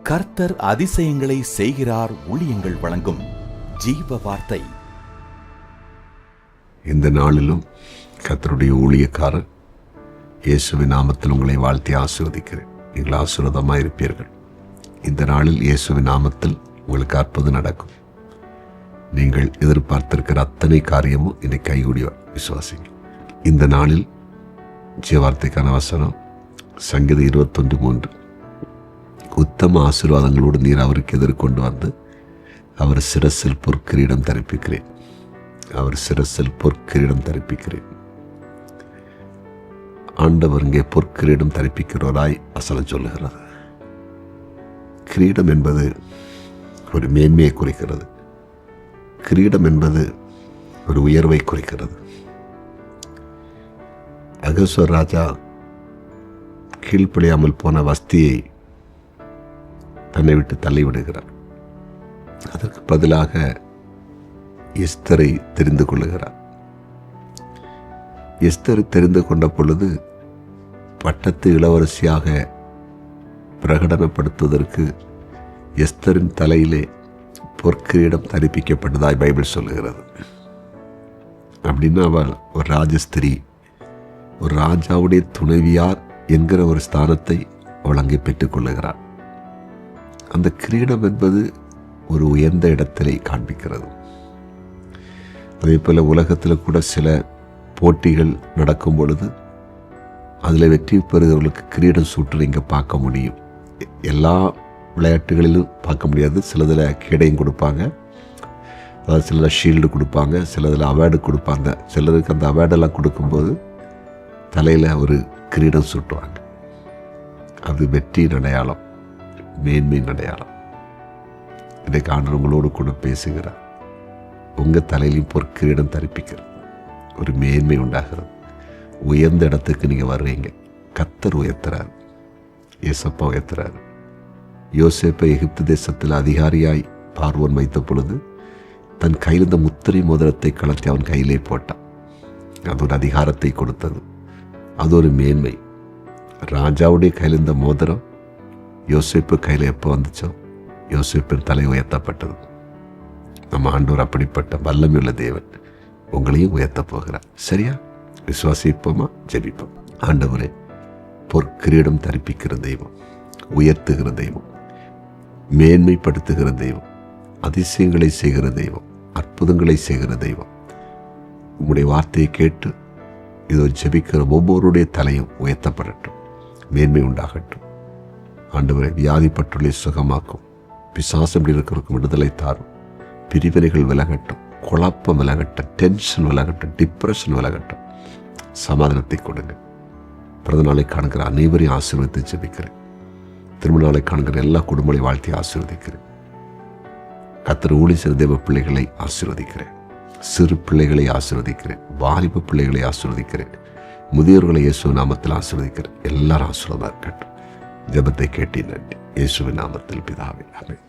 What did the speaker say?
கர்த்தர் அதிசயங்களை செய்கிறார். ஊழியங்கள் வழங்கும் ஜீவ வார்த்தை. இந்த நாளிலும் கர்த்தருடைய ஊழியக்காரர் இயேசுவின் நாமத்தில் உங்களை வாழ்த்தி ஆசீர்வதிக்கிறேன். நீங்கள் ஆசீர்வாதமாக இருப்பீர்கள். இந்த நாளில் இயேசுவின் நாமத்தில் உங்களுக்கு அற்புதம் நடக்கும். நீங்கள் எதிர்பார்த்திருக்கிற அத்தனை காரியமும் இன்னைக்கு கைகூடி விசுவாசிங்க. இந்த நாளில் ஜீவார்த்தைக்கான வசனம் சங்கீதம் 21:3. உத்தம ஆசீர்வாதங்களோடு நீர் அவருக்கு எதிர்கொண்டு வந்து அவர் சிரசில் பொற்கிரீடம் தரிப்பிக்கிறேன். அவர் சிரசில் பொற்கிரீடம் தரிப்பிக்கிறேன். ஆண்டவர் இங்கே பொற்கிரீடம் தரிப்பிக்கிறவராய் வசனம் சொல்லுகிறது. கிரீடம் என்பது ஒரு மேன்மையை குறிக்கிறது. கிரீடம் என்பது ஒரு உயர்வை குறிக்கிறது. அகஸ்வர் ராஜா கீழ்ப்படியாமல் போன வஸ்தியை தன்னை விட்டு தள்ளிவிடுகிறார். அதற்கு பதிலாக எஸ்தரை தெரிந்து கொள்ளுகிறார். எஸ்தரை தெரிந்து கொண்ட பொழுது பட்டத்து இளவரசியாக பிரகடனப்படுத்துவதற்கு எஸ்தரின் தலையிலே பொற்கிரீடம் தரிப்பிக்கப்பட்டதாய் பைபிள் சொல்லுகிறது. அப்படின்னா அவள் ஒரு ராஜஸ்திரி, ஒரு ராஜாவுடைய துணைவியார் என்கிற ஒரு ஸ்தானத்தை அவள் அங்கே பெற்றுக்கொள்ளுகிறாள். அந்த கிரீடம் என்பது ஒரு உயர்ந்த இடத்திலே காண்பிக்கிறது. அதே போல உலகத்தில் கூட சில போட்டிகள் நடக்கும் பொழுது அதில் வெற்றி பெறுகிறவர்களுக்கு கிரீடம் சூட்டு இங்கே பார்க்க முடியும். எல்லா விளையாட்டுகளிலும் பார்க்க முடியாது. சிலதில் கேடையும் கொடுப்பாங்க, அதாவது சிலதில் ஷீல்டு கொடுப்பாங்க, சிலதில் அவார்டு கொடுப்பாங்க. சிலருக்கு அந்த அவார்டெல்லாம் கொடுக்கும்போது தலையில் ஒரு கிரீடம் சூட்டுவாங்க. அது வெற்றியின் அடையாளம், மேன்மையின் அடையாளம். இன்றைக்கு ஆண்டவர் உங்களோடு கூட பேசுகிறார். உங்கள் தலையிலையும் பொற்கிரீடம் தரிப்பிக்கிறது. ஒரு மேன்மை உண்டாகிறது. உயர்ந்த இடத்துக்கு நீங்கள் வர்றீங்க. கர்த்தர் உயர்த்துறார். ஏசப்பா உயர்த்துறார். யோசேப்பை எகிப்து தேசத்தில் அதிகாரியாய் பார்வோன் வைத்த பொழுது தன் கையில் இருந்த முத்திரை மோதிரத்தை கலத்தி அவன் கையிலே போட்டான். அது ஒரு அதிகாரத்தை கொடுத்தது. அது ஒரு மேன்மை. ராஜாவுடைய கையில் இருந்த மோதிரம் யோசேப்பு கையில் எப்போ வந்துச்சோ யோசேப்பின் தலை உயர்த்தப்பட்டது. நம்ம ஆண்டவர் அப்படிப்பட்ட வல்லமையுள்ள தேவன். உங்களையும் உயர்த்த போகிறார். சரியா? விசுவாசிப்போமா? ஜெபிப்போம். ஆண்டவரே, பொற்கிரீடம் தரிப்பிக்கிற தெய்வம், உயர்த்துகிற தெய்வம், மேன்மைப்படுத்துகிற தெய்வம், அதிசயங்களை செய்கிற தெய்வம், அற்புதங்களை செய்கிற தெய்வம், உங்களுடைய வார்த்தையை கேட்டு இதோ ஜெபிக்கிற ஒவ்வொருடைய தலையும் உயர்த்தப்படட்டும், மேன்மை உண்டாகட்டும். ஆண்டவரை, வியாதிப்பட்டுள்ளே சுகமாக்கும், பிசாசம் இருக்கிறவருக்கு விடுதலை தாரும், பிரிவினைகள் விலகட்டும், குழப்பம் விலகட்டும், டென்ஷன் விலகட்டும், டிப்ரெஷன் விலகட்டும், சமாதானத்தை கொடுங்க. பிறந்த நாளை காணுகிற அனைவரையும் ஆசீர்வதித்து ஜெபிக்கிறேன். திருமண நாளை காணுகிற எல்லா குடும்பங்களையும் வாழ்த்தி ஆசீர்வதிக்கிறேன். கர்த்தர் ஊழிய செய்த தேவ பிள்ளைகளை ஆசீர்வதிக்கிறேன். சிறு பிள்ளைகளை ஆசீர்வதிக்கிறேன். வாலிப பிள்ளைகளை ஆசீர்வதிக்கிறேன். முதியோர்களை இயேசு நாமத்தில் ஆசீர்வதிக்கிறேன். எல்லாரும் ஆசீர்வாதமாக இருக்கட்டும். ஜெபத்தை கேட்டீர்கள். இயேசுவின் நாமத்தில் பிதாவே, ஆமென்.